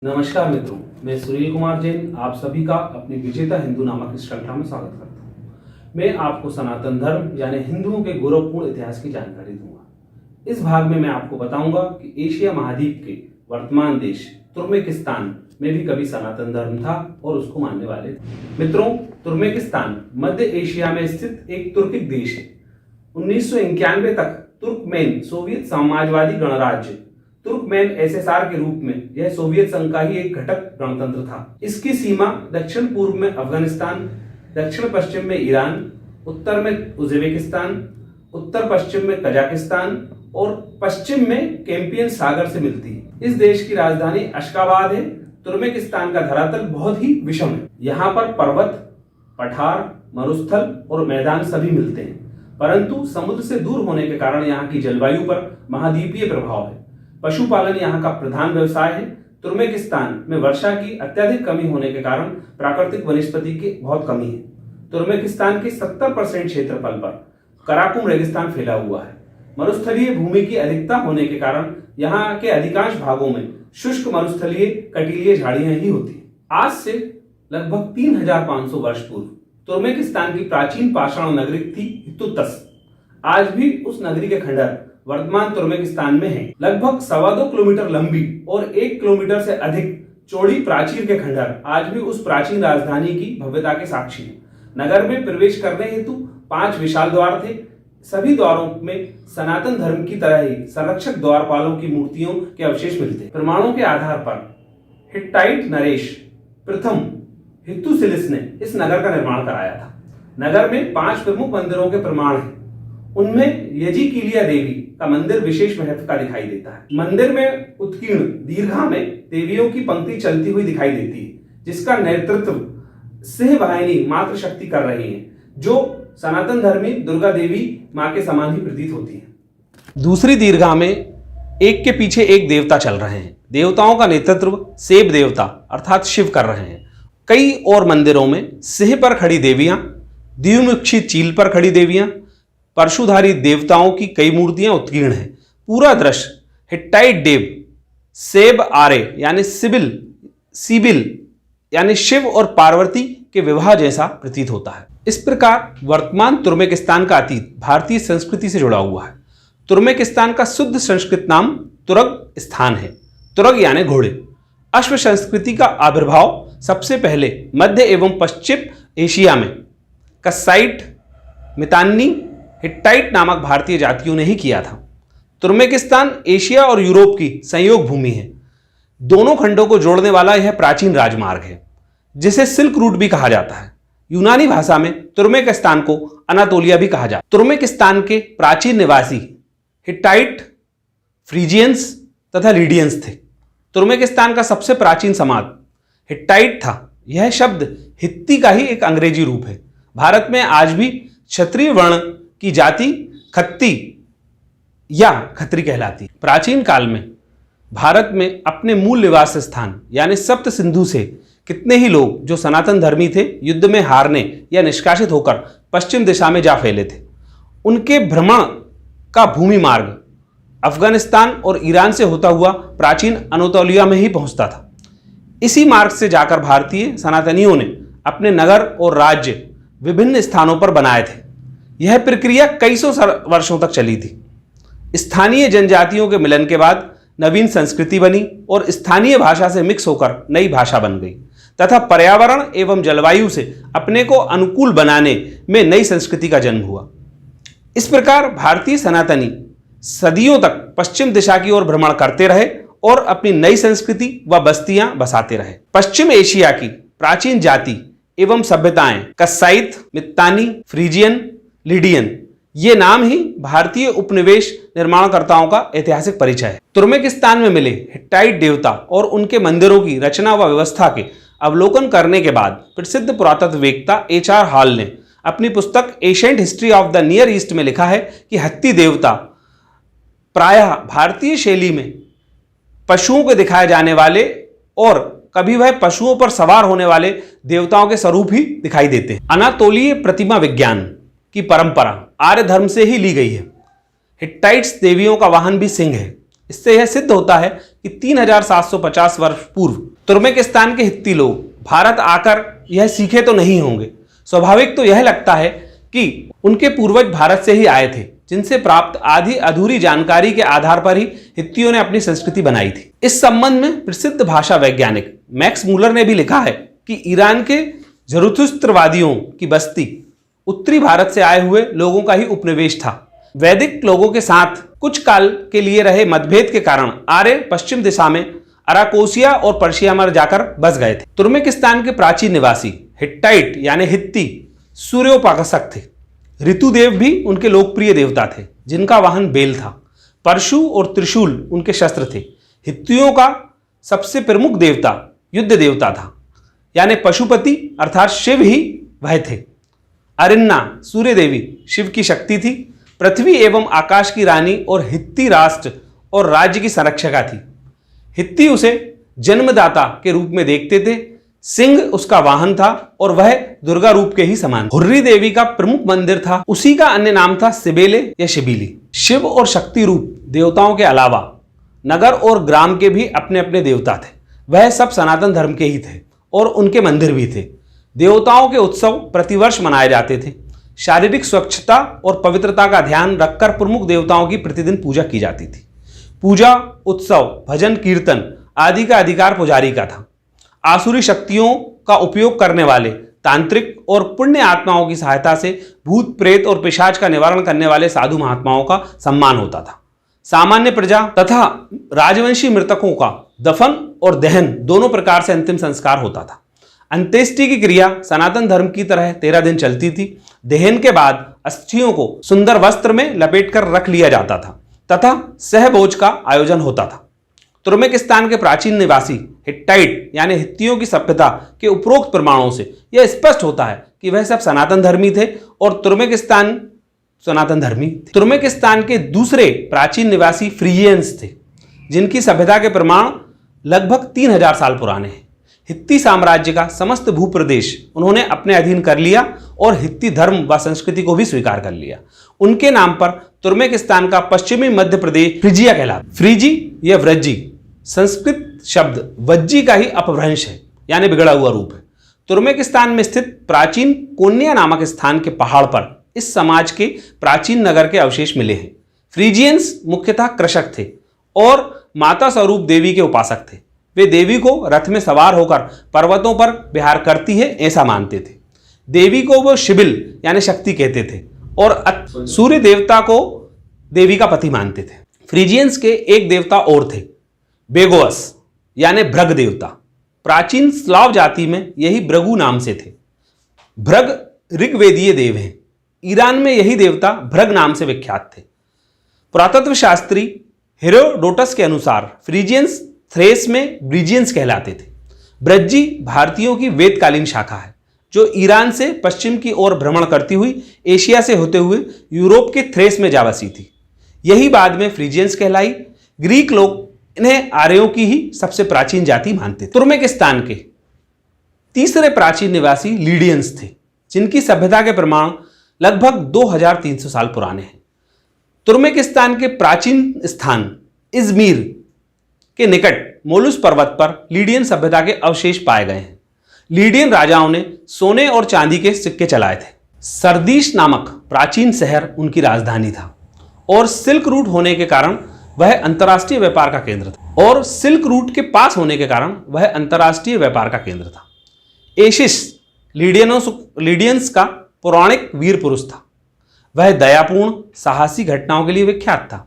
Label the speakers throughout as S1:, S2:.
S1: नमस्कार मित्रों, मैं सुनील कुमार जैन आप सभी का अपनी विजेता हिंदू नामक इस श्रृंखला में स्वागत करता हूँ। मैं आपको सनातन धर्म यानी हिंदुओं के गौरवपूर्ण इतिहास की जानकारी दूंगा। इस भाग में मैं आपको बताऊंगा कि एशिया महाद्वीप के वर्तमान देश तुर्कमेनिस्तान में भी कभी सनातन धर्म था और उसको मानने वाले थे। मित्रों, तुर्कमेनिस्तान मध्य एशिया में स्थित एक तुर्किक देश है। 1991 तक तुर्कमेन सोवियत साम्राज्यवादी गणराज्य तुर्कमेन एसएसआर के रूप में यह सोवियत संघ का ही एक घटक गणतंत्र था। इसकी सीमा दक्षिण पूर्व में अफगानिस्तान, दक्षिण पश्चिम में ईरान, उत्तर में उज्बेकिस्तान, उत्तर पश्चिम में कजाकिस्तान और पश्चिम में कैस्पियन सागर से मिलती है। इस देश की राजधानी अशगाबाद है। तुर्कमेनिस्तान का धरातल बहुत ही विषम है। यहाँ पर पर्वत, पठार, मरुस्थल और मैदान सभी मिलते हैं, परंतु समुद्र से दूर होने के कारण यहाँ की जलवायु पर महाद्वीपीय प्रभाव है। पशुपालन यहाँ का प्रधान व्यवसाय है। तुर्कमेनिस्तान में वर्षा की अत्यधिक कमी होने के कारण प्राकृतिक वनस्पति की बहुत कमी है। तुर्कमेनिस्तान के 70% क्षेत्रफल पर कराकुम रेगिस्तान फैला हुआ है। मरुस्थलीय भूमि की अधिकता होने के कारण यहाँ के अधिकांश भागों में शुष्क मरुस्थलीय कटीलीय झाड़ियां ही होती हैं। आज से लगभग 3500 वर्ष पूर्व तुर्कमेनिस्तान की प्राचीन पाषाण नगरी थी हितुतस। आज भी उस नगरी के खंडर वर्तमान तुर्कमेनिस्तान में है। लगभग 2.25 किलोमीटर लंबी और 1 किलोमीटर से अधिक चौड़ी प्राचीर के खंडर आज भी उस प्राचीन राजधानी की भव्यता के साक्षी हैं। नगर में प्रवेश करने हेतु 5 विशाल द्वार थे। सभी द्वारों में सनातन धर्म की तरह ही संरक्षक द्वारपालों की मूर्तियों के अवशेष मिलते हैं। प्रमाणों के आधार पर हिट्टाइट नरेश प्रथम हित्तुसिलिस ने इस नगर का निर्माण कराया था। नगर में 5 प्रमुख मंदिरों के प्रमाण हैं। उनमें यजिकिलिया देवी का मंदिर विशेष महत्व का दिखाई देता है। मंदिर में उत्कीर्ण दीर्घा में देवियों की पंक्ति चलती हुई दिखाई देती है, जिसका नेतृत्व सिंहवाहिनी मातृशक्ति कर रही है, जो सनातन धर्मी दुर्गा देवी मां के समान ही प्रतीत होती है। दूसरी दीर्घा में एक के पीछे एक देवता चल रहे हैं। देवताओं का नेतृत्व सेब देवता अर्थात शिव कर रहे हैं। कई और मंदिरों में सिंह पर खड़ी देवियां, द्विमुखी चील पर खड़ी देवियां, परशुधारी देवताओं की कई मूर्तियां उत्कीर्ण हैं। पूरा दृश्य हिट्टाइट देव सेब आरे यानी सिबिल यानी शिव और पार्वती के विवाह जैसा प्रतीत होता है। इस प्रकार वर्तमान तुर्कमेनिस्तान का अतीत भारतीय संस्कृति से जुड़ा हुआ है। तुर्कमेनिस्तान का शुद्ध संस्कृत नाम तुर्क-स्थान है। तुर्क यानी घोड़े। अश्व संस्कृति का आविर्भाव सबसे पहले मध्य एवं पश्चिम एशिया में कस्साइट, मितान्नी, हिट्टाइट नामक भारतीय जातियों ने ही किया था। तुर्कमेनिस्तान एशिया और यूरोप की संयोग भूमि है। दोनों खंडों को जोड़ने वाला यह प्राचीन राजमार्ग है, जिसे सिल्क रूट भी कहा जाता है। यूनानी भाषा में तुर्कमेनिस्तान को अनातोलिया भी कहा जाता है। तुर्कमेनिस्तान के प्राचीन निवासी हिट्टाइट, फ्रीजियंस तथा लीडियंस थे। तुर्कमेनिस्तान का सबसे प्राचीन समाज हिट्टाइट था। यह शब्द हित्ती का ही एक अंग्रेजी रूप है। भारत में आज भी क्षत्रिय वर्ण की जाति खत्ती या खत्री कहलाती। प्राचीन काल में भारत में अपने मूल निवास स्थान यानी सप्त सिंधु से कितने ही लोग जो सनातन धर्मी थे युद्ध में हारने या निष्कासित होकर पश्चिम दिशा में जा फैले थे। उनके भ्रमण का भूमि मार्ग अफगानिस्तान और ईरान से होता हुआ प्राचीन अनातोलिया में ही पहुंचता था। इसी मार्ग से जाकर भारतीय सनातनियों ने अपने नगर और राज्य विभिन्न स्थानों पर बनाए थे। यह प्रक्रिया कई सौ वर्षों तक चली थी। स्थानीय जनजातियों के मिलन के बाद नवीन संस्कृति बनी और स्थानीय भाषा से मिक्स होकर नई भाषा बन गई तथा पर्यावरण एवं जलवायु से अपने को अनुकूल बनाने में नई संस्कृति का जन्म हुआ। इस प्रकार भारतीय सनातनी सदियों तक पश्चिम दिशा की ओर भ्रमण करते रहे और अपनी नई संस्कृति व बस्तियां बसाते रहे। पश्चिम एशिया की प्राचीन जाति एवं सभ्यताएं कस्साइत, मित्तानी, फ्रीजियन, लीडियन ये नाम ही भारतीय उपनिवेश निर्माणकर्ताओं का ऐतिहासिक परिचय है। तुर्कमेनिस्तान में मिले हिट्टाइट देवता और उनके मंदिरों की रचना व व्यवस्था के अवलोकन करने के बाद प्रसिद्ध पुरातत्ववेत्ता HR हॉल ने अपनी पुस्तक ancient history of the near east में लिखा है कि हत्ती देवता प्रायः भारतीय शैली में पशुओं को दिखाए जाने वाले और कभी वह पशुओं पर सवार होने वाले देवताओं के स्वरूप ही दिखाई देते हैं। अनातोलीय प्रतिमा विज्ञान की परंपरा आर्य धर्म से ही ली गई है। हिट्टाइट्स देवियों का वाहन भी सिंह है। इससे यह सिद्ध होता है कि 3750 वर्ष पूर्व तुर्कमेनिस्तान के हित्ती लोग भारत आकर यह सीखे तो नहीं होंगे। स्वाभाविक तो यह लगता है कि उनके पूर्वज भारत से ही आए थे, जिनसे प्राप्त आधी अधूरी जानकारी के आधार पर ही हित्तियों ने अपनी संस्कृति बनाई थी। इस संबंध में प्रसिद्ध भाषा वैज्ञानिक मैक्स मूलर ने भी लिखा है कि ईरान के ज़रथुस्त्रवादियों की बस्ती उत्तरी भारत से आए हुए लोगों का ही उपनिवेश था। वैदिक लोगों के साथ कुछ काल के लिए रहे मतभेद के कारण आर्य पश्चिम दिशा में अराकोसिया और पर्शिया में जाकर बस गए थे। तुर्कमेनिस्तान के प्राचीन निवासी हिट्टाइट यानी हित्ती सूर्योपासक थे। ऋतुदेव भी उनके लोकप्रिय देवता थे, जिनका वाहन बैल था। परशु और त्रिशूल उनके शस्त्र थे। हित्तियों का सबसे प्रमुख देवता युद्ध देवता था, यानी पशुपति अर्थात शिव ही वह थे। अरिन्ना सूर्य देवी शिव की शक्ति थी, पृथ्वी एवं आकाश की रानी और हित्ती राष्ट्र और राज्य की संरक्षका थी। हित्ती उसे जन्मदाता के रूप में देखते थे। सिंह उसका वाहन था और वह दुर्गा रूप के ही समान। हुर्री देवी का प्रमुख मंदिर था, उसी का अन्य नाम था सिबेले या शिबिली। शिव और शक्ति रूप देवताओं के अलावा नगर और ग्राम के भी अपने अपने देवता थे। वह सब सनातन धर्म के ही थे और उनके मंदिर भी थे। देवताओं के उत्सव प्रतिवर्ष मनाए जाते थे। शारीरिक स्वच्छता और पवित्रता का ध्यान रखकर प्रमुख देवताओं की प्रतिदिन पूजा की जाती थी। पूजा, उत्सव, भजन, कीर्तन आदि का अधिकार पुजारी का था। आसुरी शक्तियों का उपयोग करने वाले तांत्रिक और पुण्य आत्माओं की सहायता से भूत प्रेत और पिशाच का निवारण करने वाले साधु महात्माओं का सम्मान होता था। सामान्य प्रजा तथा राजवंशी मृतकों का दफन और दहन दोनों प्रकार से अंतिम संस्कार होता था। अंत्येष्टि की क्रिया सनातन धर्म की तरह 13 दिन चलती थी। दहन के बाद अस्थियों को सुंदर वस्त्र में लपेटकर रख लिया जाता था तथा सहभोज का आयोजन होता था। तुर्कमेनिस्तान के प्राचीन निवासी हिट्टाइट यानी हित्तियों की सभ्यता के उपरोक्त प्रमाणों से यह स्पष्ट होता है कि वह सब सनातन धर्मी थे और तुर्कमेनिस्तान सनातन धर्मी थे। तुर्कमेनिस्तान के दूसरे प्राचीन निवासी फ्रीजियंस थे, जिनकी सभ्यता के प्रमाण लगभग 3000 साल पुराने हैं। हित्ती साम्राज्य का समस्त भूप्रदेश उन्होंने अपने अधीन कर लिया और हित्ती धर्म व संस्कृति को भी स्वीकार कर लिया। उनके नाम पर तुर्कमेनिस्तान का पश्चिमी मध्य प्रदेश फ्रिजिया कहलाता। फ्रीजी या व्रजी संस्कृत शब्द वज्जी का ही अपभ्रंश है, यानी बिगड़ा हुआ रूप है। तुर्कमेनिस्तान में स्थित प्राचीन कोन्या नामक स्थान के पहाड़ पर इस समाज के प्राचीन नगर के अवशेष मिले हैं। फ्रीजियंस मुख्यतः कृषक थे और माता स्वरूप देवी के उपासक थे। वे देवी को रथ में सवार होकर पर्वतों पर विहार करती है ऐसा मानते थे। देवी को वो शिबिल यानी शक्ति कहते थे और सूर्य देवता को देवी का पति मानते थे। फ्रीजियंस के एक देवता और थे, बेगोअस यानी भृग देवता। प्राचीन स्लाव जाति में यही भृगु नाम से थे। भृग ऋग्वेदीय देव हैं। ईरान में यही देवता भृग नाम से विख्यात थे। पुरातत्व शास्त्री हेरोडोटस के अनुसार फ्रीजियंस थ्रेस में ब्रिजियंस कहलाते थे। ब्रजी भारतीयों की वेदकालीन शाखा है, जो ईरान से पश्चिम की ओर भ्रमण करती हुई एशिया से होते हुए यूरोप के थ्रेस में जा बसी थी। यही बाद में फ्रीजियंस कहलाई। ग्रीक लोग इन्हें आर्यों की ही सबसे प्राचीन जाति मानते थे। तुर्कमेनिस्तान के तीसरे प्राचीन निवासी लीडियंस थे, जिनकी सभ्यता के प्रमाण लगभग 2300 साल पुराने हैं। तुर्कमेनिस्तान के प्राचीन स्थान इजमीर के निकट मोलुस पर्वत पर लीडियन सभ्यता के अवशेष पाए गए हैं। लीडियन राजाओं ने सोने और चांदी के सिक्के चलाए थे। सरदीश नामक प्राचीन शहर उनकी राजधानी था और सिल्क रूट होने के कारण वह अंतर्राष्ट्रीय व्यापार का केंद्र था। एशिस लीडियंस का पौराणिक वीर पुरुष था। वह दयापूर्ण साहसी घटनाओं के लिए विख्यात था।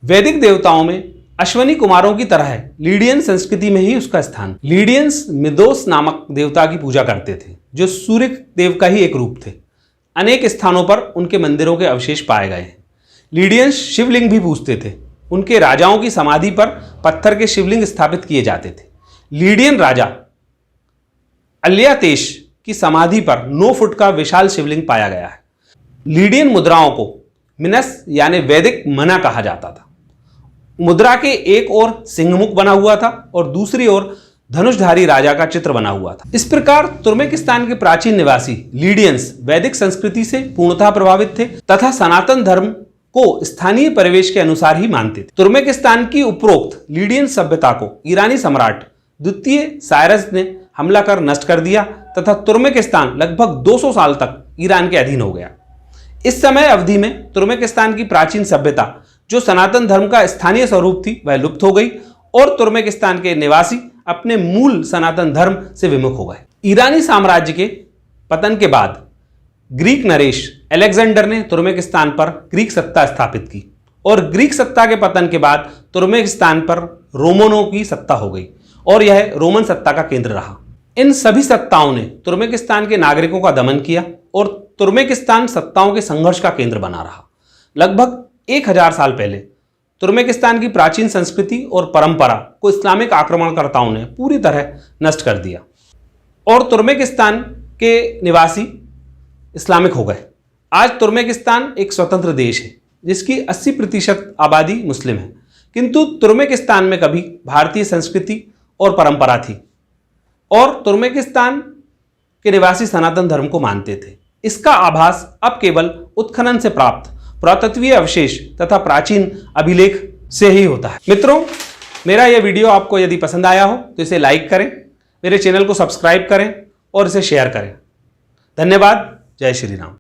S1: वैदिक देवताओं में अश्वनी कुमारों की तरह लीडियन संस्कृति में ही उसका स्थान। लीडियंस मिदोस नामक देवता की पूजा करते थे, जो सूर्य देव का ही एक रूप थे। अनेक स्थानों पर उनके मंदिरों के अवशेष पाए गए हैं। लीडियंस शिवलिंग भी पूजते थे। उनके राजाओं की समाधि पर पत्थर के शिवलिंग स्थापित किए जाते थे। लीडियन राजा अल्यातेश की समाधि पर 9 फुट का विशाल शिवलिंग पाया गया है। लीडियन मुद्राओं को मिनस यानी वैदिक मना कहा जाता था। मुद्रा के एक ओर सिंहमुख बना हुआ था और दूसरी ओर धनुषधारी राजा का चित्र बना हुआ था। इस प्रकार तुर्कमेनिस्तान के प्राचीन निवासी लीडियंस वैदिक संस्कृति से पूर्णतः प्रभावित थे तथा सनातन धर्म को स्थानीय परिवेश के अनुसार ही मानते थे। तुर्कमेनिस्तान की उपरोक्त लीडियन सभ्यता को ईरानी सम्राट द्वितीय साइरस ने हमला कर नष्ट कर दिया तथा तुर्कमेनिस्तान लगभग 200 साल तक ईरान के अधीन हो गया। इस समय अवधि में तुर्कमेनिस्तान की प्राचीन सभ्यता जो सनातन धर्म का स्थानीय स्वरूप थी वह लुप्त हो गई और तुर्कमेनिस्तान के निवासी अपने मूल सनातन धर्म से विमुख हो गए। ईरानी साम्राज्य के पतन के बाद ग्रीक नरेश अलेक्जेंडर ने तुर्कमेनिस्तान पर ग्रीक सत्ता स्थापित की और ग्रीक सत्ता के पतन के बाद तुर्कमेनिस्तान पर रोमनों की सत्ता हो गई और यह रोमन सत्ता का केंद्र रहा। इन सभी सत्ताओं ने तुर्कमेनिस्तान के नागरिकों का दमन किया और तुर्कमेनिस्तान सत्ताओं के संघर्ष का केंद्र बना रहा। लगभग 1000 साल पहले तुर्कमेनिस्तान की प्राचीन संस्कृति और परंपरा को इस्लामिक आक्रमणकर्ताओं ने पूरी तरह नष्ट कर दिया और तुर्कमेनिस्तान के निवासी इस्लामिक हो गए। आज तुर्कमेनिस्तान एक स्वतंत्र देश है जिसकी 80% आबादी मुस्लिम है, किंतु तुर्कमेनिस्तान में कभी भारतीय संस्कृति और परंपरा थी और तुर्कमेनिस्तान के निवासी सनातन धर्म को मानते थे। इसका आभास अब केवल उत्खनन से प्राप्त पुरातत्वीय अवशेष तथा प्राचीन अभिलेख से ही होता है। मित्रों, मेरा यह वीडियो आपको यदि पसंद आया हो तो इसे लाइक करें, मेरे चैनल को सब्सक्राइब करें और इसे शेयर करें। धन्यवाद। जय श्री राम।